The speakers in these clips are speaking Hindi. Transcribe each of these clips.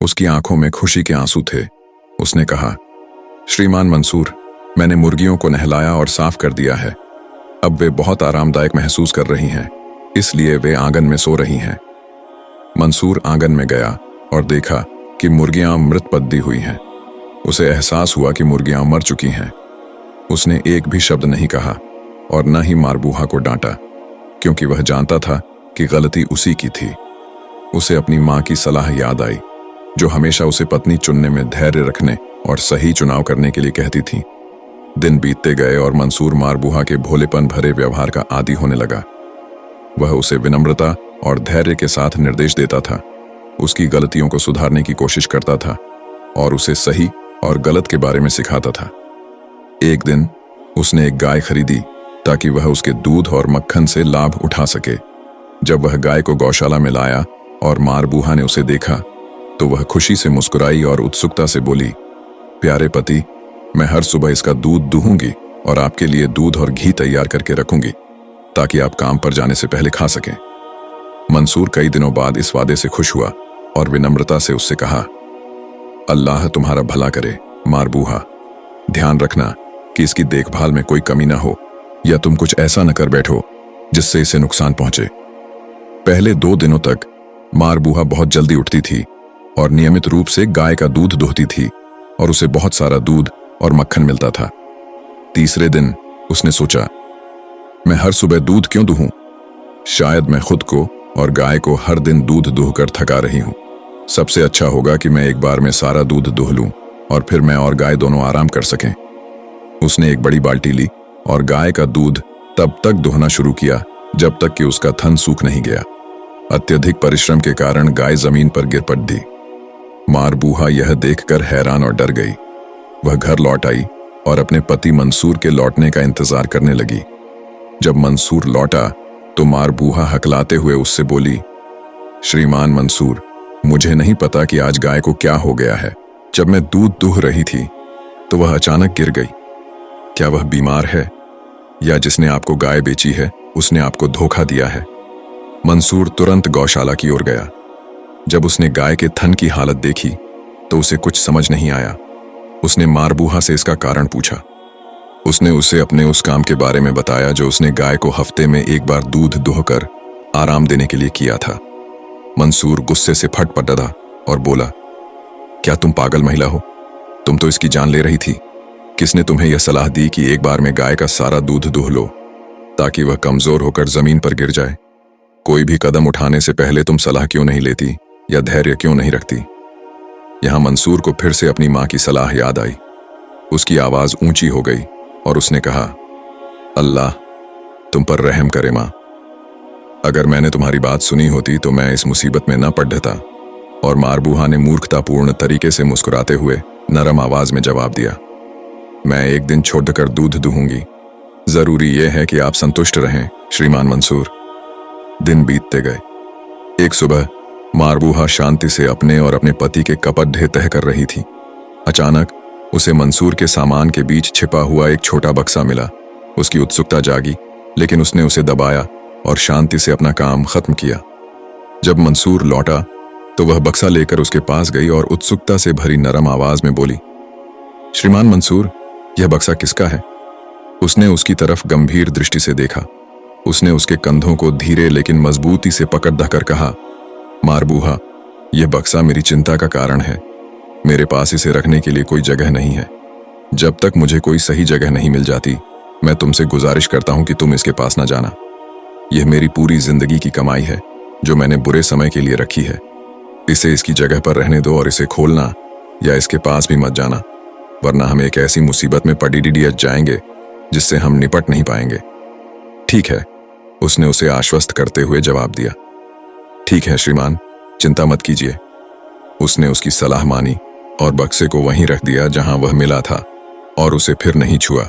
उसकी आंखों में खुशी के आंसू थे। उसने कहा, श्रीमान मंसूर, मैंने मुर्गियों को नहलाया और साफ कर दिया है। अब वे बहुत आरामदायक महसूस कर रही हैं, इसलिए वे आंगन में सो रही हैं। मंसूर आंगन में गया और देखा कि मुर्गियां मृत पद्दी हुई हैं। उसे एहसास हुआ कि मुर्गियां मर चुकी हैं। उसने एक भी शब्द नहीं कहा और न ही मारबूहा को डांटा, क्योंकि वह जानता था कि गलती उसी की थी। उसे अपनी मां की सलाह याद आई, जो हमेशा उसे पत्नी चुनने में धैर्य रखने और सही चुनाव करने के लिए कहती थी। दिन बीतते गए और मंसूर मारबूहा के भोलेपन भरे व्यवहार का आदी होने लगा। वह उसे विनम्रता और धैर्य के साथ निर्देश देता था, उसकी गलतियों को सुधारने की कोशिश करता था और उसे सही और गलत के बारे में सिखाता था। एक दिन उसने एक गाय खरीदी ताकि वह उसके दूध और मक्खन से लाभ उठा सके। जब वह गाय को गौशाला में लाया और मारबूहा ने उसे देखा तो वह खुशी से मुस्कुराई और उत्सुकता से बोली, प्यारे पति, मैं हर सुबह इसका दूध दूहूंगी और आपके लिए दूध और घी तैयार करके रखूंगी ताकि आप काम पर जाने से पहले खा सकें। मंसूर कई दिनों बाद इस वादे से खुश हुआ और विनम्रता से उससे कहा, अल्लाह तुम्हारा भला करे मारबूहा। ध्यान रखना कि इसकी देखभाल में कोई कमी ना हो या तुम कुछ ऐसा न कर बैठो जिससे इसे नुकसान पहुंचे। पहले 2 दिनों तक मारबूहा बहुत जल्दी उठती थी और नियमित रूप से गाय का दूध दुहती थी और उसे बहुत सारा दूध और मक्खन मिलता था। तीसरे दिन उसने सोचा, मैं हर सुबह दूध क्यों दूहूं? शायद मैं खुद को और गाय को हर दिन दूध दूहकर थका रही हूं। सबसे अच्छा होगा कि मैं एक बार में सारा दूध दूह लूं और फिर मैं और गाय दोनों आराम कर सकें। उसने एक बड़ी बाल्टी ली और गाय का दूध तब तक दुहना शुरू किया जब तक कि उसका थन सूख नहीं गया। अत्यधिक परिश्रम के कारण गाय जमीन पर गिर पड़ी। मारबूहा यह देखकर हैरान और डर गई। वह घर लौट आई और अपने पति मंसूर के लौटने का इंतजार करने लगी। जब मंसूर लौटा तो मारबूहा हकलाते हुए उससे बोली, श्रीमान मंसूर, मुझे नहीं पता कि आज गाय को क्या हो गया है। जब मैं दूध दूह रही थी तो वह अचानक गिर गई। क्या वह बीमार है या जिसने आपको गाय बेची है उसने आपको धोखा दिया है? मंसूर तुरंत गौशाला की ओर गया। जब उसने गाय के थन की हालत देखी तो उसे कुछ समझ नहीं आया। उसने मारबूहा से इसका कारण पूछा। उसने उसे अपने उस काम के बारे में बताया जो उसने गाय को हफ्ते में एक बार दूध दुहकर आराम देने के लिए किया था। मंसूर गुस्से से फट पड़ा और बोला, क्या तुम पागल महिला हो? तुम तो इसकी जान ले रही थी। किसने तुम्हें यह सलाह दी कि एक बार में गाय का सारा दूध दूह लो ताकि वह कमजोर होकर जमीन पर गिर जाए? कोई भी कदम उठाने से पहले तुम सलाह क्यों नहीं लेती या धैर्य क्यों नहीं रखती? यहां मंसूर को फिर से अपनी मां की सलाह याद आई। उसकी आवाज ऊंची हो गई और उसने कहा, अल्लाह तुम पर रहम करे मां। अगर मैंने तुम्हारी बात सुनी होती तो मैं इस मुसीबत में न पड़ता। और मारबूहा ने मूर्खतापूर्ण तरीके से मुस्कुराते हुए नरम आवाज में जवाब दिया, मैं एक दिन छोड़कर दूध दूहूंगी। जरूरी यह है कि आप संतुष्ट रहें श्रीमान मंसूर। दिन बीतते गए। एक सुबह मारबूहा शांति से अपने और अपने पति के कपड़े तह कर रही थी। अचानक उसे मंसूर के सामान के बीच छिपा हुआ एक छोटा बक्सा मिला। उसकी उत्सुकता जागी, लेकिन उसने उसे दबाया और शांति से अपना काम खत्म किया। जब मंसूर लौटा तो वह बक्सा लेकर उसके पास गई और उत्सुकता से भरी नरम आवाज में बोली, श्रीमान मंसूर, यह बक्सा किसका है? उसने उसकी तरफ गंभीर दृष्टि से देखा। उसने उसके कंधों को धीरे लेकिन मजबूती से पकड़ धकर कहा, मारबूहा, यह बक्सा मेरी चिंता का कारण है। मेरे पास इसे रखने के लिए कोई जगह नहीं है। जब तक मुझे कोई सही जगह नहीं मिल जाती, मैं तुमसे गुजारिश करता हूं कि तुम इसके पास ना जाना। यह मेरी पूरी जिंदगी की कमाई है जो मैंने बुरे समय के लिए रखी है। इसे इसकी जगह पर रहने दो और इसे खोलना या इसके पास भी मत जाना, वरना हम एक ऐसी मुसीबत में पड़ी जाएंगे जिससे हम निपट नहीं पाएंगे। ठीक है, उसने उसे आश्वस्त करते हुए जवाब दिया। ठीक है श्रीमान, चिंता मत कीजिए। उसने उसकी सलाह मानी और बक्से को वहीं रख दिया जहां वह मिला था और उसे फिर नहीं छुआ।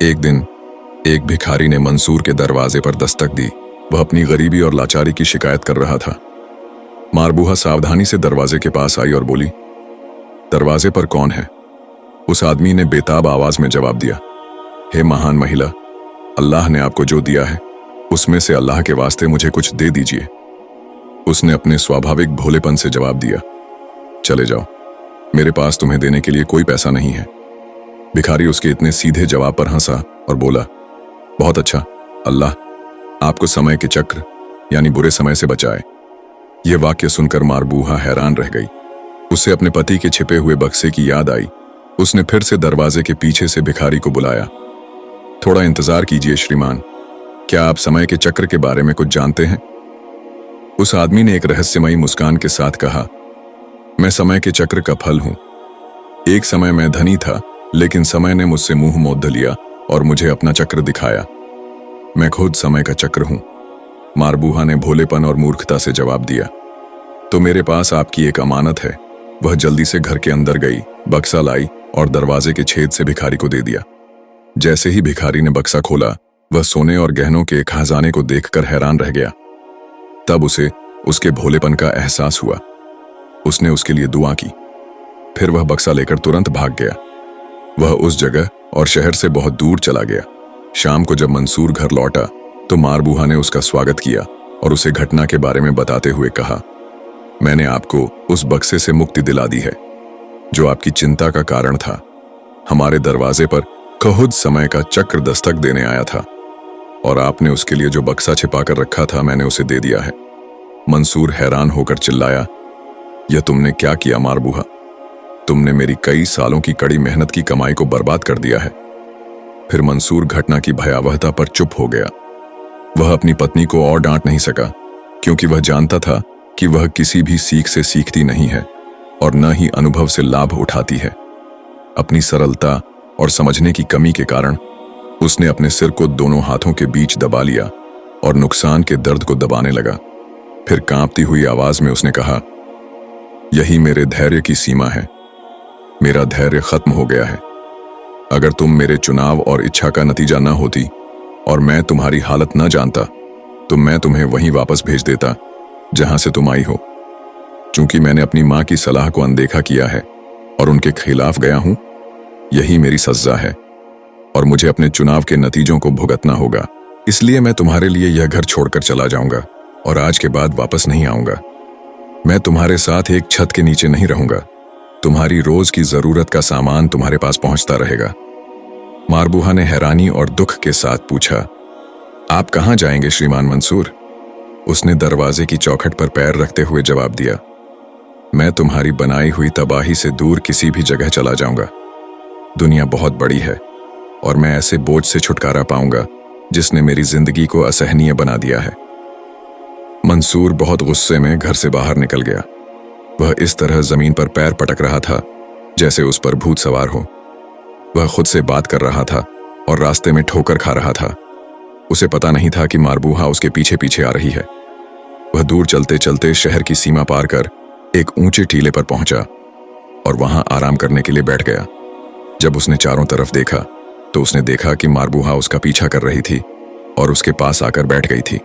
एक दिन एक भिखारी ने मंसूर के दरवाजे पर दस्तक दी। वह अपनी गरीबी और लाचारी की शिकायत कर रहा था। मारबूहा सावधानी से दरवाजे के पास आई और बोली, दरवाजे पर कौन है? उस आदमी ने बेताब आवाज में जवाब दिया, हे महान महिला, अल्लाह ने आपको जो दिया है उसमें से अल्लाह के वास्ते मुझे कुछ दे दीजिए। उसने अपने स्वाभाविक भोलेपन से जवाब दिया। चले जाओ, मेरे पास तुम्हें देने के लिए कोई पैसा नहीं है। भिखारी उसके इतने सीधे जवाब पर हंसा और बोला, बहुत अच्छा, अल्लाह आपको समय के चक्र यानी बुरे समय से बचाए। यह वाक्य सुनकर मारबूहा हैरान रह गई। उसे अपने पति के छिपे हुए बक्से की याद आई। उसने फिर से दरवाजे के पीछे से भिखारी को बुलाया। थोड़ा इंतजार कीजिए श्रीमान, क्या आप समय के चक्र के बारे में कुछ जानते हैं? उस आदमी ने एक रहस्यमयी मुस्कान के साथ कहा, मैं समय के चक्र का फल हूं। एक समय मैं धनी था, लेकिन समय ने मुझसे मुंह मोद लिया और मुझे अपना चक्र दिखाया। मैं खुद समय का चक्र हूं। मारबूहा ने भोलेपन और मूर्खता से जवाब दिया। तो मेरे पास आपकी एक अमानत है। वह जल्दी से घर के अंदर गई, बक्सा लाई और दरवाजे के छेद से भिखारी को दे दिया। जैसे ही भिखारी ने बक्सा खोला, वह सोने और गहनों के खजाने को देखकर हैरान रह गया। तब उसे उसके भोलेपन का एहसास हुआ। उसने उसके लिए दुआ की। फिर वह बक्सा लेकर तुरंत भाग गया। वह उस जगह और शहर से बहुत दूर चला गया। शाम को जब मंसूर घर लौटा तो मारबूहा ने उसका स्वागत किया और उसे घटना के बारे में बताते हुए कहा, मैंने आपको उस बक्से से मुक्ति दिला दी है जो आपकी चिंता का कारण था। हमारे दरवाजे पर खुद समय का चक्र दस्तक देने आया था और आपने उसके लिए जो बक्सा छिपाकर रखा था, मैंने उसे दे दिया है। मंसूर हैरान होकर चिल्लाया, यह तुमने क्या किया मारबूहा? तुमने मेरी कई सालों की कड़ी मेहनत की कमाई को बर्बाद कर दिया है। फिर मंसूर घटना की भयावहता पर चुप हो गया। वह अपनी पत्नी को और डांट नहीं सका, क्योंकि वह जानता था कि वह किसी भी सीख से सीखती नहीं है और न ही अनुभव से लाभ उठाती है। अपनी सरलता और समझने की कमी के कारण उसने अपने सिर को दोनों हाथों के बीच दबा लिया और नुकसान के दर्द को दबाने लगा। फिर कांपती हुई आवाज में उसने कहा, यही मेरे धैर्य की सीमा है। मेरा धैर्य खत्म हो गया है। अगर तुम मेरे चुनाव और इच्छा का नतीजा न होती और मैं तुम्हारी हालत न जानता, तो मैं तुम्हें वहीं वापस भेज देता जहां से तुम आई हो। चूंकि मैंने अपनी मां की सलाह को अनदेखा किया है और उनके खिलाफ गया हूं, यही मेरी सजा है और मुझे अपने चुनाव के नतीजों को भुगतना होगा। इसलिए मैं तुम्हारे लिए यह घर छोड़कर चला जाऊंगा और आज के बाद वापस नहीं आऊंगा। मैं तुम्हारे साथ एक छत के नीचे नहीं रहूंगा। तुम्हारी रोज की जरूरत का सामान तुम्हारे पास पहुंचता रहेगा। मारबूहा ने हैरानी और दुख के साथ पूछा, आप कहां जाएंगे श्रीमान मंसूर? उसने दरवाजे की चौखट पर पैर रखते हुए जवाब दिया, मैं तुम्हारी बनाई हुई तबाही से दूर किसी भी जगह चला जाऊंगा। दुनिया बहुत बड़ी है और मैं ऐसे बोझ से छुटकारा पाऊंगा जिसने मेरी जिंदगी को असहनीय बना दिया है। मंसूर बहुत गुस्से में घर से बाहर निकल गया। वह इस तरह जमीन पर पैर पटक रहा था जैसे उस पर भूत सवार हो। वह खुद से बात कर रहा था और रास्ते में ठोकर खा रहा था। उसे पता नहीं था कि मारबूहा उसके पीछे पीछे आ रही है। वह दूर चलते चलते शहर की सीमा पार कर एक ऊंचे टीले पर पहुंचा और वहां आराम करने के लिए बैठ गया। जब उसने चारों तरफ देखा तो उसने देखा कि मारबूहा उसका पीछा कर रही थी और उसके पास आकर बैठ गई थी।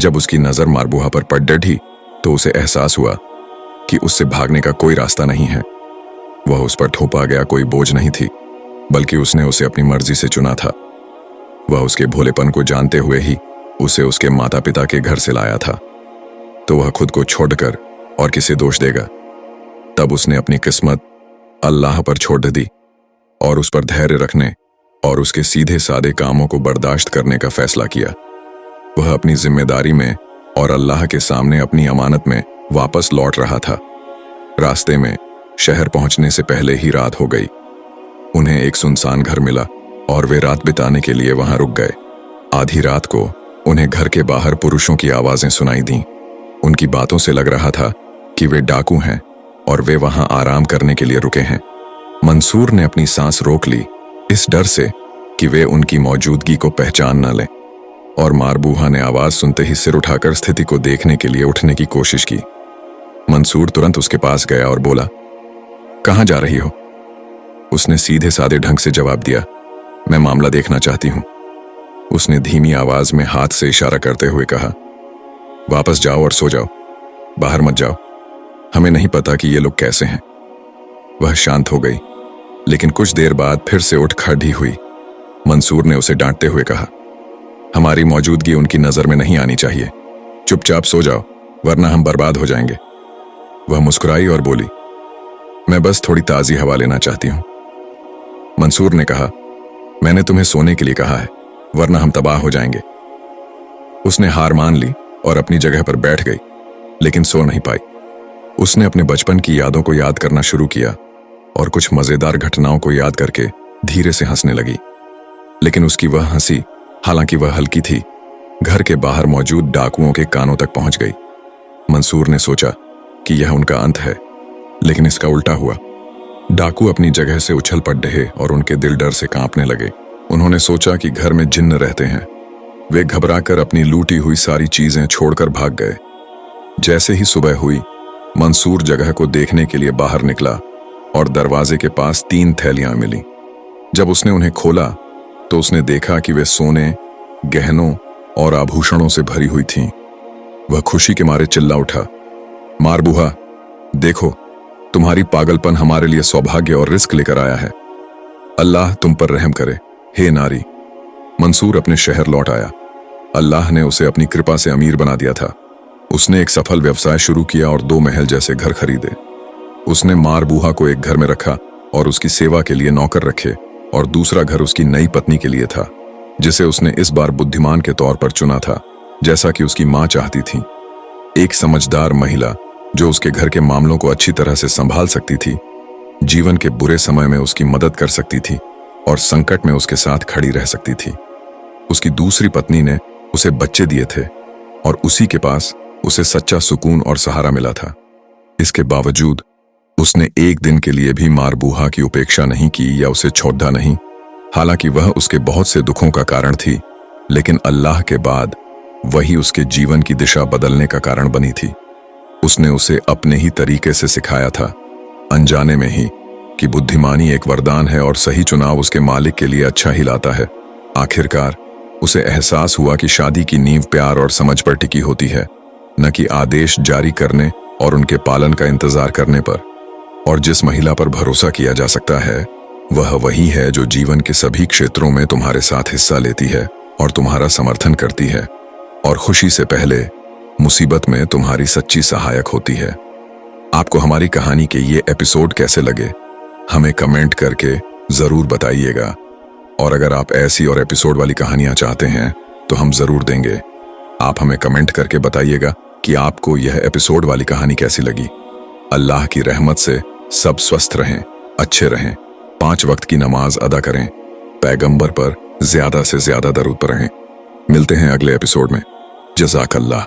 जब उसकी नजर मारबूहा पर पड़ डटी तो उसे एहसास हुआ कि उससे भागने का कोई रास्ता नहीं है। वह उस पर थोपा गया कोई बोझ नहीं थी, बल्कि उसने उसे अपनी मर्जी से चुना था। वह उसके भोलेपन को जानते हुए ही उसे उसके माता पिता के घर से लाया था, तो वह खुद को छोड़कर और किसे दोष देगा? तब उसने अपनी किस्मत अल्लाह पर छोड़ दी और उस पर धैर्य रखने और उसके सीधे सादे कामों को बर्दाश्त करने का फैसला किया। वह अपनी जिम्मेदारी में और अल्लाह के सामने अपनी अमानत में वापस लौट रहा था। रास्ते में शहर पहुंचने से पहले ही रात हो गई। उन्हें एक सुनसान घर मिला और वे रात बिताने के लिए वहां रुक गए। आधी रात को उन्हें घर के बाहर पुरुषों की आवाजें सुनाई दीं। उनकी बातों से लग रहा था कि वे डाकू हैं और वे वहां आराम करने के लिए रुके हैं। मंसूर ने अपनी सांस रोक ली, इस डर से कि वे उनकी मौजूदगी को पहचान न लें, और मारबूहा ने आवाज सुनते ही सिर उठाकर स्थिति को देखने के लिए उठने की कोशिश की। मंसूर तुरंत उसके पास गया और बोला, कहां जा रही हो? उसने सीधे सादे ढंग से जवाब दिया, मैं मामला देखना चाहती हूं। उसने धीमी आवाज में हाथ से इशारा करते हुए कहा, वापस जाओ और सो जाओ, बाहर मत जाओ। हमें नहीं पता कि ये लोग कैसे हैं। वह शांत हो गई, लेकिन कुछ देर बाद फिर से उठ खड़ी हुई। मंसूर ने उसे डांटते हुए कहा, हमारी मौजूदगी उनकी नजर में नहीं आनी चाहिए। चुपचाप सो जाओ, वरना हम बर्बाद हो जाएंगे। वह मुस्कुराई और बोली, मैं बस थोड़ी ताज़ी हवा लेना चाहती हूँ। मंसूर ने कहा, मैंने तुम्हें सोने के लिए कहा है, वरना हम तबाह हो जाएंगे। उसने हार मान ली और अपनी जगह पर बैठ गई, लेकिन सो नहीं पाई। उसने अपने बचपन की यादों को याद करना शुरू किया और कुछ मजेदार घटनाओं को याद करके धीरे से हंसने लगी। लेकिन उसकी वह हंसी, हालांकि वह हल्की थी, घर के बाहर मौजूद डाकुओं के कानों तक पहुंच गई। मंसूर ने सोचा कि यह उनका अंत है, लेकिन इसका उल्टा हुआ। डाकू अपनी जगह से उछल पड़ रहे और उनके दिल डर से कांपने लगे। उन्होंने सोचा कि घर में जिन्न रहते हैं। वे घबराकर अपनी लूटी हुई सारी चीजें छोड़कर भाग गए। जैसे ही सुबह हुई, मंसूर जगह को देखने के लिए बाहर निकला और दरवाजे के पास 3 थैलियां मिली। जब उसने उन्हें खोला तो उसने देखा कि वे सोने, गहनों और आभूषणों से भरी हुई थीं। वह खुशी के मारे चिल्ला उठा, मार बूहा, देखो, तुम्हारी पागलपन हमारे लिए सौभाग्य और रिस्क लेकर आया है। अल्लाह तुम पर रहम करे, हे नारी। मंसूर अपने शहर लौट आया। अल्लाह ने उसे अपनी कृपा से अमीर बना दिया था। उसने एक सफल व्यवसाय शुरू किया और 2 महल जैसे घर खरीदे। उसने मार बूहा को एक घर में रखा और उसकी सेवा के लिए नौकर रखे, और दूसरा घर उसकी नई पत्नी के लिए था, जिसे उसने इस बार बुद्धिमान के तौर पर चुना था, जैसा कि उसकी मां चाहती थी। एक समझदार महिला जो उसके घर के मामलों को अच्छी तरह से संभाल सकती थी, जीवन के बुरे समय में उसकी मदद कर सकती थी और संकट में उसके साथ खड़ी रह सकती थी। उसकी दूसरी पत्नी ने उसे बच्चे दिए थे और उसी के पास उसे सच्चा सुकून और सहारा मिला था। इसके बावजूद उसने एक दिन के लिए भी मार बूहा की उपेक्षा नहीं की या उसे छोड़ा नहीं। हालांकि वह उसके बहुत से दुखों का कारण थी, लेकिन अल्लाह के बाद वही उसके जीवन की दिशा बदलने का कारण बनी थी। उसने उसे अपने ही तरीके से सिखाया था, अनजाने में ही, कि बुद्धिमानी एक वरदान है और सही चुनाव उसके मालिक के लिए अच्छा ही लाता है। आखिरकार उसे एहसास हुआ कि शादी की नींव प्यार और समझ पर टिकी होती है, न कि आदेश जारी करने और उनके पालन का इंतजार करने पर। और जिस महिला पर भरोसा किया जा सकता है, वह वही है जो जीवन के सभी क्षेत्रों में तुम्हारे साथ हिस्सा लेती है और तुम्हारा समर्थन करती है, और खुशी से पहले मुसीबत में तुम्हारी सच्ची सहायक होती है। आपको हमारी कहानी के ये एपिसोड कैसे लगे, हमें कमेंट करके जरूर बताइएगा। और अगर आप ऐसी और एपिसोड वाली कहानियां चाहते हैं तो हम जरूर देंगे। आप हमें कमेंट करके बताइएगा कि आपको यह एपिसोड वाली कहानी कैसी लगी। अल्लाह की रहमत से सब स्वस्थ रहें, अच्छे रहें, 5 वक्त की नमाज अदा करें, पैगंबर पर ज्यादा से ज्यादा दरूद पढ़ें। मिलते हैं अगले एपिसोड में। जज़ाकल्लाह।